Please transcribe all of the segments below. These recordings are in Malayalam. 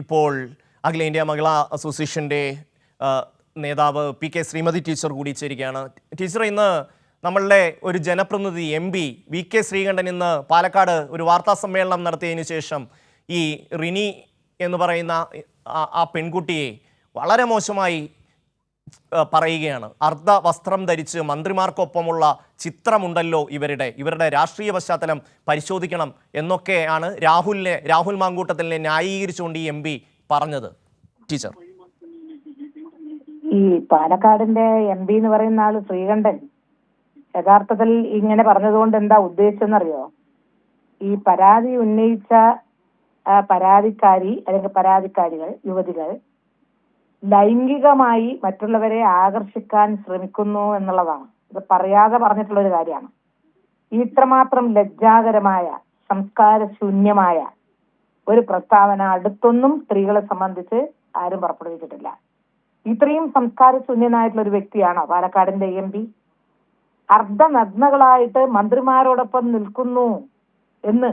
ഇപ്പോൾ അഖിലേന്ത്യാ മഹിളാ അസോസിയേഷൻ്റെ നേതാവ് പി.കെ. ശ്രീമതി ടീച്ചർ കൂടി ചേരുകയാണ്. ടീച്ചർ, ഇന്ന് നമ്മളുടെ ഒരു ജനപ്രതിനിധി MP വി.കെ. ശ്രീകണ്ഠൻ ഇന്ന് പാലക്കാട് ഒരു വാർത്താ സമ്മേളനം നടത്തിയതിനു ശേഷം ഈ റിനി എന്ന് പറയുന്ന ആ പെൺകുട്ടിയെ വളരെ മോശമായി പറയുകയാണ്. അർദ്ധ വസ്ത്രം ധരിച്ച് മന്ത്രിമാർക്കൊപ്പമുള്ള ചിത്രമുണ്ടല്ലോ ഇവരുടെ രാഷ്ട്രീയ പശ്ചാത്തലം പരിശോധിക്കണം എന്നൊക്കെയാണ് രാഹുൽ മാങ്കൂട്ടത്തിലിനെ ന്യായീകരിച്ചുകൊണ്ട് ഈ MP പറഞ്ഞത്. ടീച്ചർ, ഈ പാലക്കാടിന്റെ MP എന്ന് പറയുന്ന ആള് ശ്രീകണ്ഠൻ യഥാർത്ഥത്തിൽ ഇങ്ങനെ പറഞ്ഞതുകൊണ്ട് എന്താ ഉദ്ദേശിച്ചെന്നറിയോ? ഈ പരാതി ഉന്നയിച്ച പരാതിക്കാരി അല്ലെങ്കിൽ പരാതിക്കാരികൾ യുവതികൾ ലൈംഗികമായി മറ്റുള്ളവരെ ആകർഷിക്കാൻ ശ്രമിക്കുന്നു എന്നുള്ളതാണ്. ഇത് പറയാതെ പറഞ്ഞിട്ടുള്ള ഒരു കാര്യമാണ്. ഇത്രമാത്രം ലജ്ജാകരമായ സംസ്കാരശൂന്യമായ ഒരു പ്രസ്താവന അടുത്തൊന്നും സ്ത്രീകളെ സംബന്ധിച്ച് ആരും പുറപ്പെടുവിച്ചിട്ടില്ല. ഇത്രയും സംസ്കാരശൂന്യനായിട്ടുള്ള ഒരു വ്യക്തിയാണോ പാലക്കാടിന്റെ MP? അർദ്ധനഗ്നകളായിട്ട് മന്ത്രിമാരോടൊപ്പം നിൽക്കുന്നു എന്ന്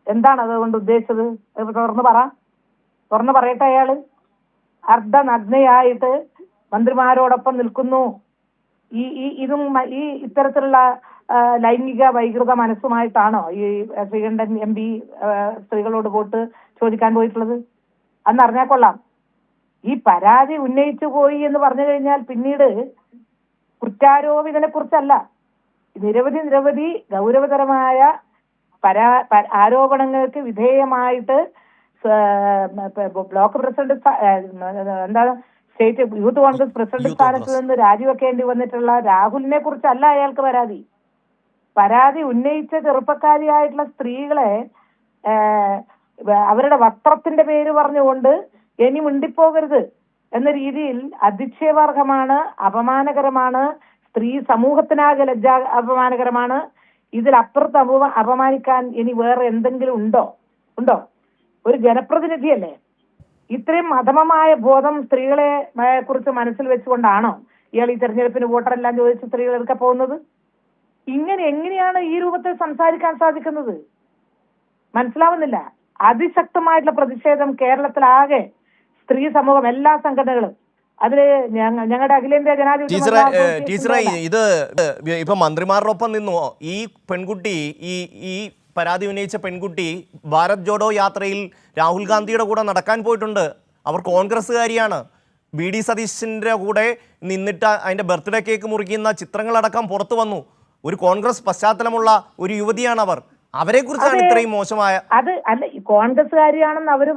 എന്താണ് അതുകൊണ്ട് ഉദ്ദേശിച്ചത്? തുറന്നു പറയട്ടെ. അയാള് അർദ്ധനഗ്നയായിട്ട് മന്ത്രിമാരോടൊപ്പം നിൽക്കുന്നു. ഈ ഇത്തരത്തിലുള്ള ലൈംഗിക വൈകൃത മനസ്സുമായിട്ടാണോ ഈ ശ്രീകണ്ഠൻ MP സ്ത്രീകളോട് വോട്ട് ചോദിക്കാൻ പോയിട്ടുള്ളത്? അന്ന് അറിഞ്ഞാൽ കൊള്ളാം. ഈ പരാതി ഉന്നയിച്ചു പോയി എന്ന് പറഞ്ഞു കഴിഞ്ഞാൽ പിന്നീട് കുറ്റാരോപിതനെ കുറിച്ചല്ല, നിരവധി ഗൗരവതരമായ ആരോപണങ്ങൾക്ക് വിധേയമായിട്ട് block president state youth Congress president സ്ഥാനത്ത് നിന്ന് രാജിവെക്കേണ്ടി വന്നിട്ടുള്ള രാഹുലിനെ കുറിച്ചല്ല അയാൾക്ക് പരാതി ഉന്നയിച്ച ചെറുപ്പക്കാരിയായിട്ടുള്ള സ്ത്രീകളെ അവരുടെ വസ്ത്രത്തിന്റെ പേര് പറഞ്ഞുകൊണ്ട് ഇനി മിണ്ടിപ്പോകരുത് എന്ന രീതിയിൽ അധിക്ഷേപാർഹമാണ്, അപമാനകരമാണ്, സ്ത്രീ സമൂഹത്തിനാകെ അപമാനകരമാണ്. ഇതിലപ്പുറത്ത് അപമാനിക്കാൻ ഇനി വേറെ എന്തെങ്കിലും ഉണ്ടോ? ഒരു ജനപ്രതിനിധിയല്ലേ? ഇത്രയും അധമമായ ബോധം സ്ത്രീകളെ കുറിച്ച് മനസ്സിൽ വെച്ചുകൊണ്ടാണോ ഇയാൾ ഈ തെരഞ്ഞെടുപ്പിന് വോട്ടറെല്ലാം ചോദിച്ച് സ്ത്രീകൾ എടുക്കാൻ പോകുന്നത്? എങ്ങനെയാണ് ഈ രൂപത്തിൽ സംസാരിക്കാൻ സാധിക്കുന്നത്? മനസ്സിലാവുന്നില്ല. അതിശക്തമായിട്ടുള്ള പ്രതിഷേധം കേരളത്തിലാകെ സ്ത്രീ സമൂഹം, എല്ലാ സംഘടനകളും, അതില് ഞങ്ങളുടെ അഖിലേന്ത്യാ ടീച്ചറെ, ഇത് ഇപ്പൊ മന്ത്രിമാരോടൊപ്പം നിന്നു ഈ പെൺകുട്ടി, ഈ പരാതി ഉന്നയിച്ച പെൺകുട്ടി ഭാരത് ജോഡോ യാത്രയിൽ രാഹുൽ ഗാന്ധിയുടെ കൂടെ നടക്കാൻ പോയിട്ടുണ്ട്. അവർ കോൺഗ്രസ്സുകാരിയാണ്. BD സതീശന്റെ കൂടെ നിന്നിട്ട് അതിന്റെ ബർത്ത്ഡേ കേക്ക് മുറിക്കുന്ന ചിത്രങ്ങളടക്കം പുറത്തു വന്നു. ഒരു കോൺഗ്രസ് പശ്ചാത്തലമുള്ള ഒരു യുവതിയാണ് അവർ. അവരെ കുറിച്ചാണ് ഇത്രയും മോശമായ കോൺഗ്രസ്സുകാരിയാണെന്ന് അവര്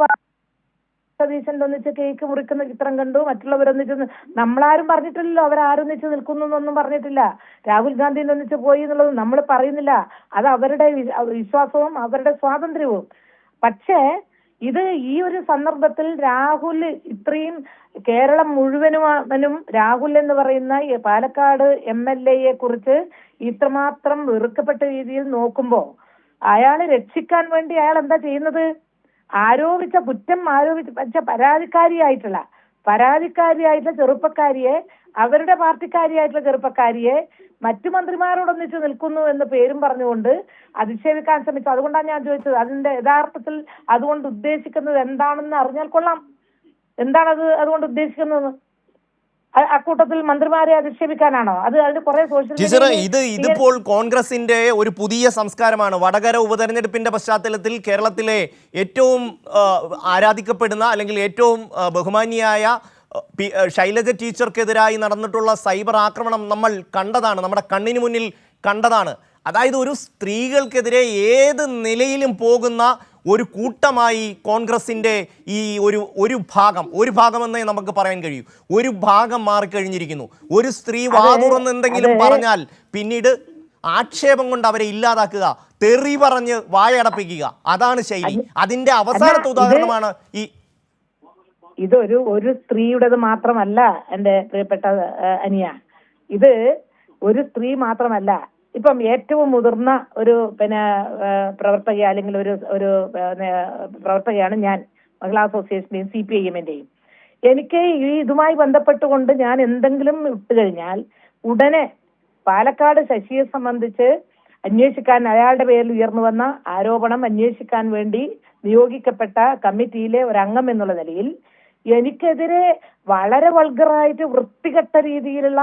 സതീശന്റെ ഒന്നിച്ച് കേക്ക് മുറിക്കുന്ന ചിത്രം കണ്ടു. മറ്റുള്ളവരൊന്നിച്ച് നമ്മളാരും പറഞ്ഞിട്ടില്ലല്ലോ അവരാരൊന്നിച്ച് നിൽക്കുന്നു എന്നൊന്നും പറഞ്ഞിട്ടില്ല. രാഹുൽ ഗാന്ധിന്റെ ഒന്നിച്ച് പോയി എന്നുള്ളത് നമ്മൾ പറയുന്നില്ല. അത് അവരുടെ വിശ്വാസവും അവരുടെ സ്വാതന്ത്ര്യവും. പക്ഷേ ഇത് ഈ ഒരു സന്ദർഭത്തിൽ രാഹുൽ ഇത്രയും കേരളം മുഴുവനും രാഹുൽ എന്ന് പറയുന്ന പാലക്കാട് MLA കുറിച്ച് ഇത്രമാത്രം വെറുക്കപ്പെട്ട രീതിയിൽ നോക്കുമ്പോ അയാളെ രക്ഷിക്കാൻ വേണ്ടി അയാൾ എന്താ ചെയ്യുന്നത്? കുറ്റം ആരോപിച്ച പരാതിക്കാരിയായിട്ടുള്ള ചെറുപ്പക്കാരിയെ, അവരുടെ പാർട്ടിക്കാരിയായിട്ടുള്ള ചെറുപ്പക്കാരിയെ മറ്റു മന്ത്രിമാരോടൊന്നിച്ച് നിൽക്കുന്നു എന്ന് പേരും പറഞ്ഞുകൊണ്ട് അധിക്ഷേപിക്കാൻ ശ്രമിച്ചു. അതുകൊണ്ടാണ് ഞാൻ ചോദിച്ചത്, അതിന്റെ യഥാർത്ഥത്തിൽ അതുകൊണ്ട് ഉദ്ദേശിക്കുന്നത് എന്താണെന്ന് അറിഞ്ഞാൽ കൊള്ളാം. എന്താണത് അതുകൊണ്ട് ഉദ്ദേശിക്കുന്നത്? അക്കൂട്ടത്തിൽ മന്ത്രിമാരെ അധിക്ഷേപിക്കാനാണോ? അതിന് കുറെ ടീച്ചർ, ഇതിപ്പോൾ കോൺഗ്രസിന്റെ ഒരു പുതിയ സംസ്കാരമാണ്. വടകര ഉപതെരഞ്ഞെടുപ്പിന്റെ പശ്ചാത്തലത്തിൽ കേരളത്തിലെ ഏറ്റവും ആരാധിക്കപ്പെടുന്ന അല്ലെങ്കിൽ ഏറ്റവും ബഹുമാന്യയായ ശൈലജ ടീച്ചർക്കെതിരായി നടന്നിട്ടുള്ള സൈബർ ആക്രമണം നമ്മൾ കണ്ടതാണ്, നമ്മുടെ കണ്ണിന് മുന്നിൽ കണ്ടതാണ്. അതായത് ഒരു സ്ത്രീകൾക്കെതിരെ ഏത് നിലയിലും പോകുന്ന ഒരു കൂട്ടമായി കോൺഗ്രസിൻ്റെ ഈ ഒരു ഭാഗമെന്നേ നമുക്ക് പറയാൻ കഴിയൂ. ഒരു ഭാഗം മാറിക്കഴിഞ്ഞിരിക്കുന്നു. ഒരു സ്ത്രീ വാതുറന്ന് എന്തെങ്കിലും പറഞ്ഞാൽ പിന്നീട് ആക്ഷേപം കൊണ്ട് അവരെ ഇല്ലാതാക്കുക, തെറി പറഞ്ഞ് വായടപ്പിക്കുക, അതാണ് ശൈലി. അതിന്റെ അവസാനത്തെ ഉദാഹരണമാണ് ഒരു സ്ത്രീയുടേത് മാത്രമല്ല എന്റെ പ്രിയപ്പെട്ട അനിയ. ഇത് ഒരു സ്ത്രീ മാത്രമല്ല. ഇപ്പം ഏറ്റവും മുതിർന്ന ഒരു പ്രവർത്തക അല്ലെങ്കിൽ ഒരു പ്രവർത്തകയാണ് ഞാൻ, മഹിളാ അസോസിയേഷന്റെയും CPIM-ന്റെയും. എനിക്ക് ഇതുമായി ബന്ധപ്പെട്ടുകൊണ്ട് ഞാൻ എന്തെങ്കിലും ഇട്ടുകഴിഞ്ഞാൽ ഉടനെ പാലക്കാട് ശശിയെ സംബന്ധിച്ച് അന്വേഷിക്കാൻ, അയാളുടെ പേരിൽ ഉയർന്നു വന്ന ആരോപണം അന്വേഷിക്കാൻ വേണ്ടി നിയോഗിക്കപ്പെട്ട കമ്മിറ്റിയിലെ ഒരു അംഗം എന്നുള്ള നിലയിൽ എനിക്കെതിരെ വളരെ വൾഗറായിട്ട് വൃത്തികെട്ട രീതിയിലുള്ള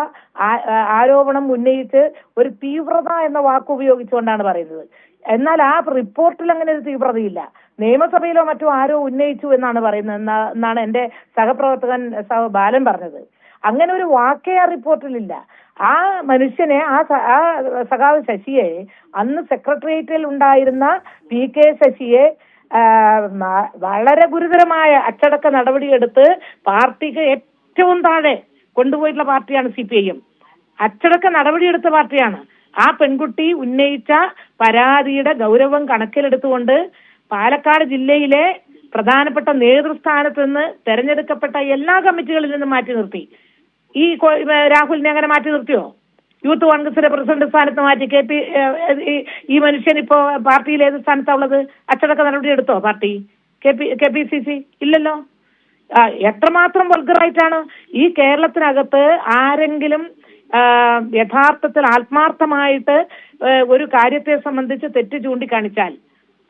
ആരോപണം ഉന്നയിച്ച് ഒരു തീവ്രത എന്ന വാക്ക് ഉപയോഗിച്ചുകൊണ്ടാണ് പറയുന്നത്. എന്നാൽ ആ റിപ്പോർട്ടിൽ അങ്ങനെ ഒരു തീവ്രതയില്ല. നിയമസഭയിലോ മറ്റോ ആരോ ഉന്നയിച്ചു എന്നാണ് പറയുന്നത് എന്നാണ് എന്റെ സഹപ്രവർത്തകൻ ബാലൻ പറഞ്ഞത്. അങ്ങനെ ഒരു വാക്കേ ആ റിപ്പോർട്ടിലില്ല. ആ മനുഷ്യനെ ആ സഖാവ് ശശിയെ അന്ന് സെക്രട്ടേറിയറ്റിൽ ഉണ്ടായിരുന്ന PK ശശിയെ വളരെ ഗുരുതരമായ അച്ചടക്ക നടപടിയെടുത്ത് പാർട്ടിക്ക് ഏറ്റവും താഴെ കൊണ്ടുപോയിട്ടുള്ള പാർട്ടിയാണ് CPIM. അച്ചടക്ക നടപടിയെടുത്ത പാർട്ടിയാണ്. ആ പെൺകുട്ടി ഉന്നയിച്ച പരാതിയുടെ ഗൗരവം കണക്കിലെടുത്തുകൊണ്ട് പാലക്കാട് ജില്ലയിലെ പ്രധാനപ്പെട്ട നേതൃസ്ഥാനത്ത് നിന്ന് തെരഞ്ഞെടുക്കപ്പെട്ട എല്ലാ കമ്മിറ്റികളിൽ നിന്നും മാറ്റി നിർത്തി. ഈ രാഹുലിനെ അങ്ങനെ മാറ്റി നിർത്തിയോ? യൂത്ത് കോൺഗ്രസിന്റെ പ്രസിഡന്റ് സ്ഥാനത്ത് മാറ്റി. ഈ മനുഷ്യൻ ഇപ്പോ പാർട്ടിയിൽ ഏത് സ്ഥാനത്താണ് ഉള്ളത്? അച്ചടക്ക നടപടി എടുത്തോ പാർട്ടി? KPCC ഇല്ലല്ലോ. എത്രമാത്രം വൾഗറായിട്ടാണ് ഈ കേരളത്തിനകത്ത് ആരെങ്കിലും യഥാർത്ഥത്തിൽ ആത്മാർത്ഥമായിട്ട് ഒരു കാര്യത്തെ സംബന്ധിച്ച് തെറ്റ് ചൂണ്ടിക്കാണിച്ചാൽ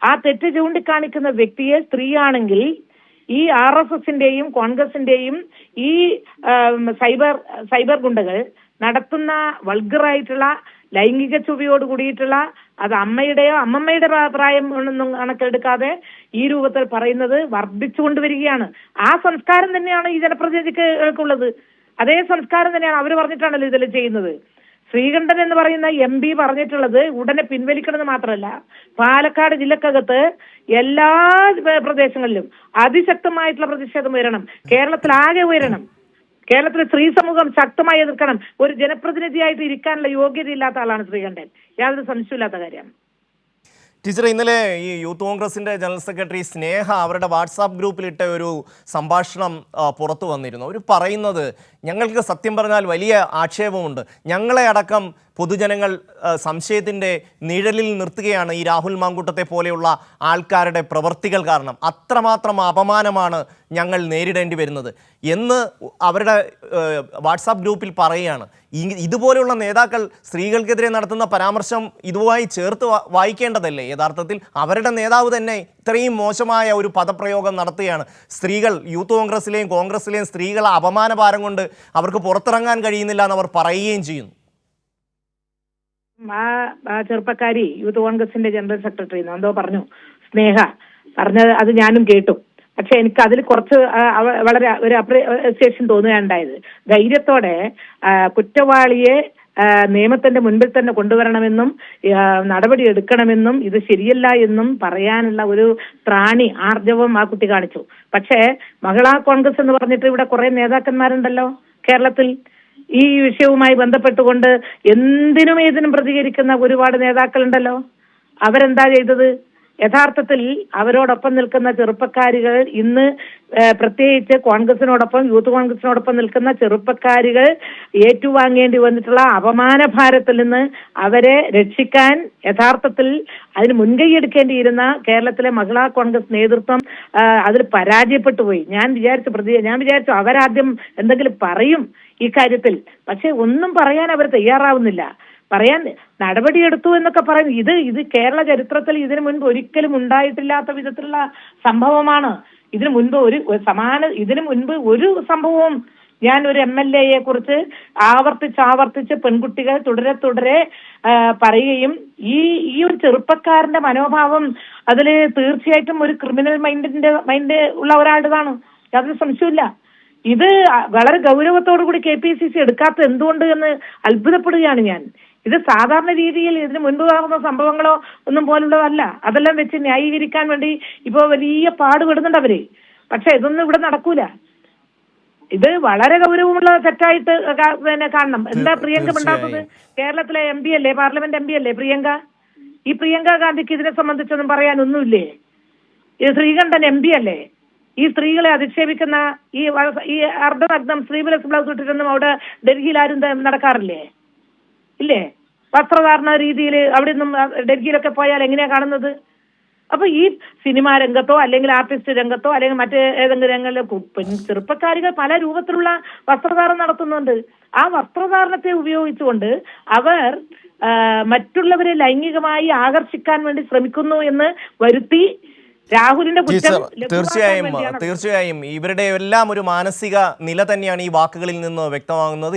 ആ തെറ്റ് ചൂണ്ടിക്കാണിക്കുന്ന വ്യക്തിയെ സ്ത്രീയാണെങ്കിൽ ഈ RSSന്റെയും കോൺഗ്രസിന്റെയും ഈ സൈബർ ഗുണ്ടകൾ നടത്തുന്ന വൾഗറായിട്ടുള്ള ലൈംഗിക ചുവയോട് കൂടിയിട്ടുള്ള അത് അമ്മയുടെയോ അമ്മമ്മയുടെ പ്രായം ഒന്നും കണക്കെടുക്കാതെ ഈ രൂപത്തിൽ പറയുന്നത് വർദ്ധിച്ചുകൊണ്ടുവരികയാണ്. ആ സംസ്കാരം തന്നെയാണ് ഈ ജനപ്രതിനിധികൾക്കുള്ളത്. അതേ സംസ്കാരം തന്നെയാണ് അവർ പറഞ്ഞിട്ടാണല്ലോ ഇതെല്ലാം ചെയ്യുന്നത്. ശ്രീകണ്ഠൻ എന്ന് പറയുന്ന MP പറഞ്ഞിട്ടുള്ളത് ഉടനെ പിൻവലിക്കണമെന്ന് മാത്രമല്ല, പാലക്കാട് ജില്ലക്കകത്ത് എല്ലാ പ്രദേശങ്ങളിലും അതിശക്തമായിട്ടുള്ള പ്രതിഷേധം ഉയരണം. കേരളത്തിലാകെ ഉയരണം. കേരളത്തിലെ സ്ത്രീ സമൂഹം ശക്തമായി എതിർക്കണം. ഒരു ജനപ്രതിനിധിയായിട്ട് ഇരിക്കാനുള്ള യോഗ്യതയില്ലാത്ത ആളാണ് ശ്രീകണ്ഠൻ. യാതൊരു സംശയമില്ലാത്ത കാര്യം. ടീച്ചർ, ഇന്നലെ ഈ യൂത്ത് കോൺഗ്രസിൻ്റെ ജനറൽ സെക്രട്ടറി സ്നേഹ അവരുടെ വാട്സാപ്പ് ഗ്രൂപ്പിലിട്ട ഒരു സംഭാഷണം പുറത്തു വന്നിരുന്നു. അവർ പറയുന്നത്, ഞങ്ങൾക്ക് സത്യം പറഞ്ഞാൽ വലിയ ആക്ഷേപമുണ്ട്. ഞങ്ങളെ അടക്കം പൊതുജനങ്ങൾ സംശയത്തിൻ്റെ നിഴലിൽ നിർത്തുകയാണ് ഈ രാഹുൽ മാങ്കൂട്ടത്തെ പോലെയുള്ള ആൾക്കാരുടെ പ്രവൃത്തികൾ കാരണം. അത്രമാത്രം അപമാനമാണ് ഞങ്ങൾ നേരിടേണ്ടി വരുന്നത് എന്ന് അവരുടെ വാട്സാപ്പ് ഗ്രൂപ്പിൽ പറയുകയാണ്. ഇതുപോലെയുള്ള നേതാക്കൾ സ്ത്രീകൾക്കെതിരെ നടത്തുന്ന പരാമർശം ഇതുമായി ചേർത്ത് വായിക്കേണ്ടതല്ലേ? യഥാർത്ഥത്തിൽ അവരുടെ നേതാവ് തന്നെ ഇത്രയും മോശമായ ഒരു പദപ്രയോഗം നടത്തുകയാണ്. സ്ത്രീകൾ, യൂത്ത് കോൺഗ്രസിലെയും സ്ത്രീകളെ അപമാനഭാരം കൊണ്ട് അവർക്ക് പുറത്തിറങ്ങാൻ കഴിയുന്നില്ല എന്ന് അവർ പറയുകയും ചെയ്യുന്നു. ആ ചെറുപ്പക്കാരി യൂത്ത് കോൺഗ്രസിന്റെ ജനറൽ സെക്രട്ടറി എന്തോ പറഞ്ഞു, സ്നേഹ പറഞ്ഞത് അത് ഞാനും കേട്ടു. പക്ഷെ എനിക്ക് അതിൽ കുറച്ച് വളരെ ഒരു അപ്രിസിയേഷൻ തോന്നുകയുണ്ടായത്. ധൈര്യത്തോടെ കുറ്റവാളിയെ നിയമത്തിന്റെ മുൻപിൽ തന്നെ കൊണ്ടുവരണമെന്നും നടപടി എടുക്കണമെന്നും ഇത് ശരിയല്ല എന്നും പറയാനുള്ള ഒരു ത്രാണി, ആർജവം ആ കുട്ടി കാണിച്ചു. പക്ഷേ മഹിളാ കോൺഗ്രസ് എന്ന് പറഞ്ഞിട്ട് ഇവിടെ കുറെ നേതാക്കന്മാരുണ്ടല്ലോ കേരളത്തിൽ. ഈ വിഷയവുമായി ബന്ധപ്പെട്ടുകൊണ്ട് എന്തിനും ഏതിനും പ്രതികരിക്കുന്ന ഒരുപാട് നേതാക്കളുണ്ടല്ലോ. അവരെന്താ ചെയ്തത്? യഥാർത്ഥത്തിൽ അവരോടൊപ്പം നിൽക്കുന്ന ചെറുപ്പക്കാരികൾ ഇന്ന് പ്രത്യേകിച്ച് കോൺഗ്രസിനോടൊപ്പം യൂത്ത് കോൺഗ്രസിനോടൊപ്പം നിൽക്കുന്ന ചെറുപ്പക്കാരികൾ ഏറ്റുവാങ്ങേണ്ടി വന്നിട്ടുള്ള അപമാനഭാരത്തിൽ നിന്ന് അവരെ രക്ഷിക്കാൻ യഥാർത്ഥത്തിൽ അതിന് മുൻകൈയെടുക്കേണ്ടിയിരുന്ന കേരളത്തിലെ മഹിളാ കോൺഗ്രസ് നേതൃത്വം അതിൽ പരാജയപ്പെട്ടു പോയി. ഞാൻ വിചാരിച്ചു അവരാദ്യം എന്തെങ്കിലും പറയും ഈ കാര്യത്തിൽ. പക്ഷെ ഒന്നും പറയാൻ അവർ തയ്യാറാവുന്നില്ല. പറയാൻ നടപടിയെടുത്തു എന്നൊക്കെ പറയും. ഇത് കേരള ചരിത്രത്തിൽ ഇതിനു മുൻപ് ഒരിക്കലും ഉണ്ടായിട്ടില്ലാത്ത വിധത്തിലുള്ള സംഭവമാണ്. ഇതിനു മുൻപ് ഒരു സംഭവവും ഞാൻ ഒരു MLA കുറിച്ച് ആവർത്തിച്ച് പെൺകുട്ടികൾ തുടരെ പറയുകയും ഈ ഒരു ചെറുപ്പക്കാരന്റെ മനോഭാവം അതില് തീർച്ചയായിട്ടും ഒരു ക്രിമിനൽ മൈൻഡ് ഉള്ള ഒരാളുടേതാണ്. യാതൊരു സംശയമില്ല. ഇത് വളരെ ഗൗരവത്തോടു കൂടി KPCC എടുക്കാത്ത എന്തുകൊണ്ട് എന്ന് അത്ഭുതപ്പെടുകയാണ് ഞാൻ. ഇത് സാധാരണ രീതിയിൽ ഇതിന് മുൻപ് നടന്ന സംഭവങ്ങളോ ഒന്നും പോലുള്ളതല്ല. അതെല്ലാം വെച്ച് ന്യായീകരിക്കാൻ വേണ്ടി ഇപ്പോ വലിയ പാടുപെടുന്നുണ്ട് അവര്. പക്ഷെ ഇതൊന്നും ഇവിടെ നടക്കൂല. ഇത് വളരെ ഗൗരവമുള്ള തെറ്റായിട്ട് കാണണം. എന്താ പ്രിയങ്ക മിണ്ടാത്തത്? കേരളത്തിലെ MP അല്ലേ, പാർലമെന്റ് MP അല്ലേ പ്രിയങ്ക? ഈ പ്രിയങ്ക ഗാന്ധിക്ക് ഇതിനെ സംബന്ധിച്ചൊന്നും പറയാനൊന്നുമില്ലേ? ഇത് ശ്രീകണ്ഠൻ MP അല്ലേ? ഈ സ്ത്രീകളെ അധിക്ഷേപിക്കുന്ന ഈ അർദ്ധനഗ്നം സ്ലീവ്ലെസ് ബ്ലൗസ് ഇട്ടിട്ടൊന്നും അവിടെ ഡൽഹിയിൽ ആരും നടക്കാറില്ലേ? ഇല്ലേ? വസ്ത്രധാരണ രീതിയിൽ അവിടെ നിന്നും ഡൽഹിയിലൊക്കെ പോയാൽ എങ്ങനെയാ കാണുന്നത്? അപ്പൊ ഈ സിനിമാ രംഗത്തോ അല്ലെങ്കിൽ ആർട്ടിസ്റ്റ് രംഗത്തോ അല്ലെങ്കിൽ മറ്റേ ഏതെങ്കിലും രംഗങ്ങളിലോ ചെറുപ്പക്കാരികൾ പല രൂപത്തിലുള്ള വസ്ത്രധാരണം നടത്തുന്നുണ്ട്. ആ വസ്ത്രധാരണത്തെ ഉപയോഗിച്ചുകൊണ്ട് അവർ മറ്റുള്ളവരെ ലൈംഗികമായി ആകർഷിക്കാൻ വേണ്ടി ശ്രമിക്കുന്നു എന്ന് വരുത്തി രാഹുലിന്റെ കുറ്റം ടീച്ചർ ലഘൂവാക്കാൻ തീർച്ചയായും വേണ്ടിയാണ് തീർച്ചയായും ഇവരുടെ എല്ലാം ഒരു മാനസിക നില തന്നെയാണ് ഈ വാക്കുകളിൽ നിന്ന് വ്യക്തമാകുന്നത്.